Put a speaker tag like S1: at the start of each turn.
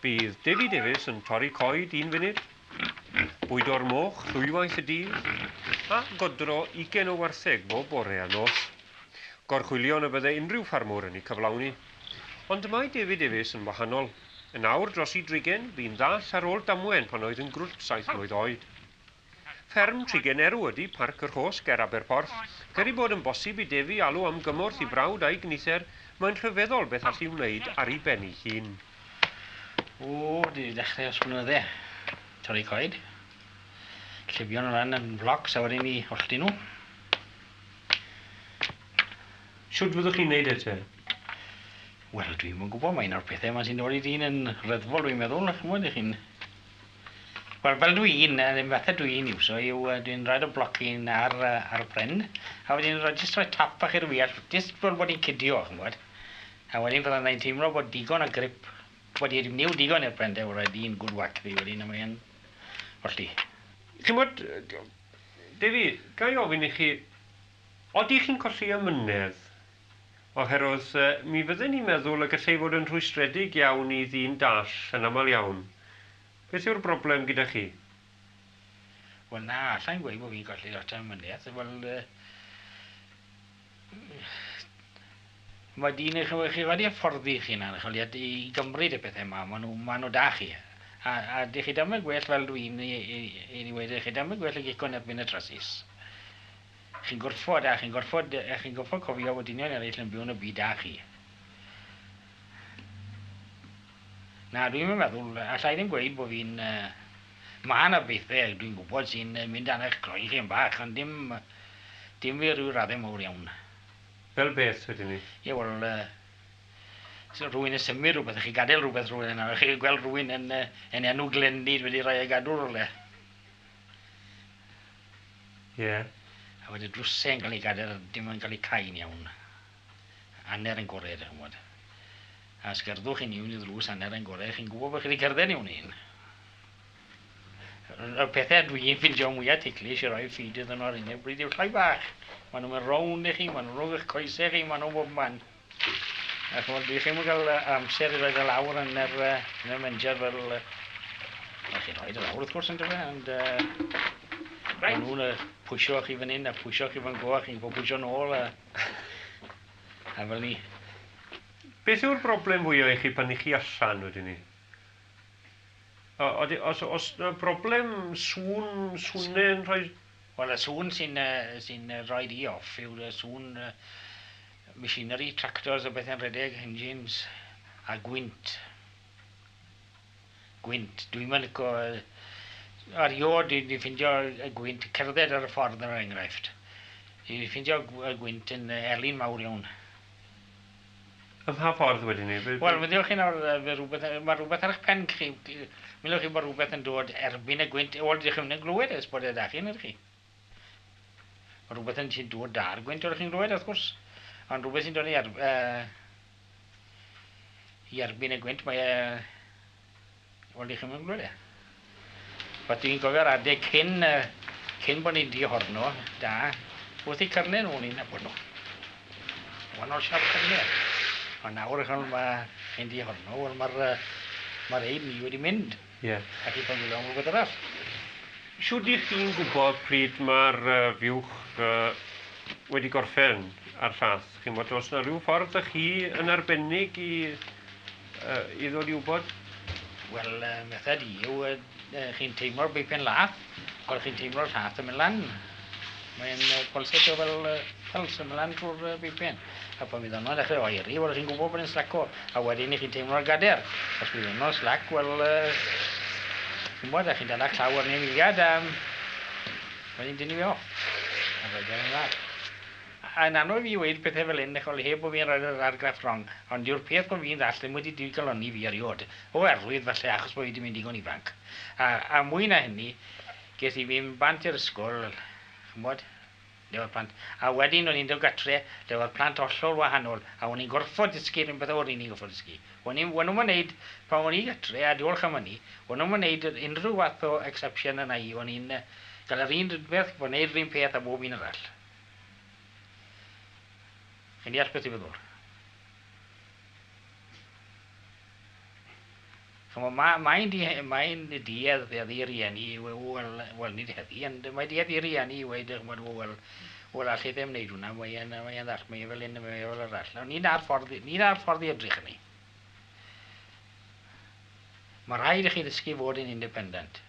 S1: Bydd Davies yn torri coed 1 funud, bwydo'r moch llwywaith y dydd, a godro 20 o wartheg bob bore a nos. Gorchwylio na bydde unrhyw ffermwr yn ei cyflawni. Ond mae Davies yn wahanol. Yn awr dros 30, bu'n ddall ar ôl damwen pan oedd yn grwt 7 mlwydd oed. Fferm trigen erw ydy Parc y Rhos ger Aberteifi. Ger i bod yn bosib i Davies alw am gymorth i brawd a'i gneither, mae'n rhyfeddol beth all i wneud ar ei ben ei hun.
S2: O, di dechrau os blynydde. Torri coed. Llibion o ran yn blocs a wedyn ni hollti nhw.
S1: Siwt fyddwch chi'n neud eto?
S2: Wel, dwi'n yn gwybod, mae'n o'r pethau yma sy'n dod i dyn yn ryddfol, dwi'n meddwl, chymod i chi'n... Wel, fel dwi'n, fatha dwi'n iwso, dwi'n rhaid o blocyn ar bren, a wedyn jyst rhoi tap bach i'r wyall, jyst bod i'n cydio, chymod. A wedyn fydda'n dda'n teimlo bod digon o grip, bod i'n niw digon i'r brendau, o rhaid i'n good whack fi wedyn, a mae'n olli.
S1: Chymod, Davies, ga i ofyn i chi, odi chi'n colli ymynedd? Oherwydd mi fydden ni'n meddwl y gallai fod yn rhwystredig iawn i ddyn dall yn aml iawn. Beth yw'r broblem gyda chi?
S2: Wel na, allai'n gweud bod fi'n colli lot o ymynedd. Wel, mae dyn chi wedi hyfforddi chi na, i gymryd y pethau yma, maen nhw da chi. A di chi ddim yn gwell fel dwi'n i ni wedi, chi ddim yn gwell y gicon erbyn y trasys. Chi'n gorffod cofio bod dynion eraill yn byw yn y byd a chi. Na, dwi'n meddwl, allai ddim gweud bod fi'n... Mae yna bethau dwi'n gwybod sy'n mynd â'n eich croen chi'n bach, ond dim fi rhyw raddau mawr iawn.
S1: Fel beth wedyn ni?
S2: Ie, wel, rhywun yn symud rhywbeth, chi gadael rhywbeth rhywun yna, chi gweld rhywun yn enw glendid wedi rhoi e gadw rhywle.
S1: Ie.
S2: A wedi drwsau yn cael ei gadael, dim yn cael ei cael iawn. Aner yn gorau, ydych chi'n bod. A sgerdwch chi'n iwn i ddrws aner yn gorau, chi'n gwybod bod chi wedi cerdded iwn un. Y pethau dwi'n ffindio mwyaf ticlish i roi ffid iddyn nhw ar unig bryd yw'r llai bach. Maen nhw'n mynd rown i chi, maen nhw'n rhwng eich coesau chi, maen nhw'n bob man. A chymod, dwi'n chi'n cael amser i roed y lawr yn y menjar fel... Wel, chi'n roed y lawr wrth gwrs yn dyfa, ond... Maen nhw'n pwysio chi fan hyn a pwysio chi fan go, a chi'n pwysio nôl a fel ni.
S1: Beth yw'r broblem fwyaf i chi pan i chi allan wedyn ni? Os y broblem swnau yn rhoi...
S2: Wel, y sŵn sy'n rhoi i off yw'r sŵn machinery, tractors o bethau'n rhedeg, engines a gwynt. Gwynt, dwi'n mynd ar iod dwi'n ffindio y gwynt, cerdded ar y ffordd yn yr enghraifft. Dwi'n ffindio y gwynt yn elin mawr iawn.
S1: Ym mha ffordd wedyn ni?
S2: Wel, meddylwch chi nawr, mae rhywbeth ar eich pen chi. Meddylwch chi bod rhywbeth yn dod erbyn y gwynt. Wel, ydych chi'n glywed ys bod e da chi, ydych chi? Mae rhywbeth yn dod da'r gwynt, ydych chi'n glywed, wrth gwrs. Ond rhywbeth sy'n dod i erbyn y gwynt, mae e... Wel, ydych chi'n glywed e? But dwi'n gofio'r adeg cyn bod ni'n di horno, da, wrth i cyrnau nhw'n un a bod nhw. Wannol siarp cyrnau. Ond nawr mae'n di horno, wel mae'r ein ni wedi mynd.
S1: Ie.
S2: Ac i pan am rhywbeth arall.
S1: Siwr di chi'n gwybod pryd mae'r fiwch wedi gorffen ar llath? Chi'n bod, oes yna rhyw ffordd ych chi yn arbennig i ddod i wybod?
S2: Wel, method i yw, chi'n teimlo'r beipen lath, gweld chi'n teimlo'r llath yn mynd lan. Mae'n gwlset o fel pels yn mynd lan trwy'r beipen. A pan fydd yno dechrau oeri, wel chi'n gwybod bod yn slaco. A wedyn chi'n teimlo'r gader. Os bydd yno slac, wel... Chi'n bod, chi'n dala claw ar neiliad a... Wedyn dyn ni fi off. A wedyn yn dda. A'n anodd fi weid pethau fel hyn, achos heb bod fi'n rhoi'r argraff rong, ond yw'r peth bod fi'n ddall ddim wedi digaloni fi eriod, o erwydd falle achos bod fi wedi mynd digon ifanc. A mwy na hynny, ges i fi'n bant i'r ysgol, chymod, lefo'r plant, a wedyn o'n i'n dod gatre, lefo'r plant hollol wahanol, a o'n i'n gorffod dysgu rhywun beth o'r unig gorffod dysgu. O'n i'n wneud, pan o'n i gatre, a diolch am hynny, o'n i'n wneud unrhyw fath o exception yna i, o'n i'n gael yr un beth, o'n i'n wneud yr un peth a bob un arall. Chi'n deall beth i feddwl? Mae'n diedd i rieni, wel nid heddi, ond mae diedd i rieni i weid, wel allu ddim wneud hwnna, mae'n ddall, mae fel un, mae fel arall. Nid ar ffordd i edrych ni. Mae rhaid i chi ddysgu fod yn independent.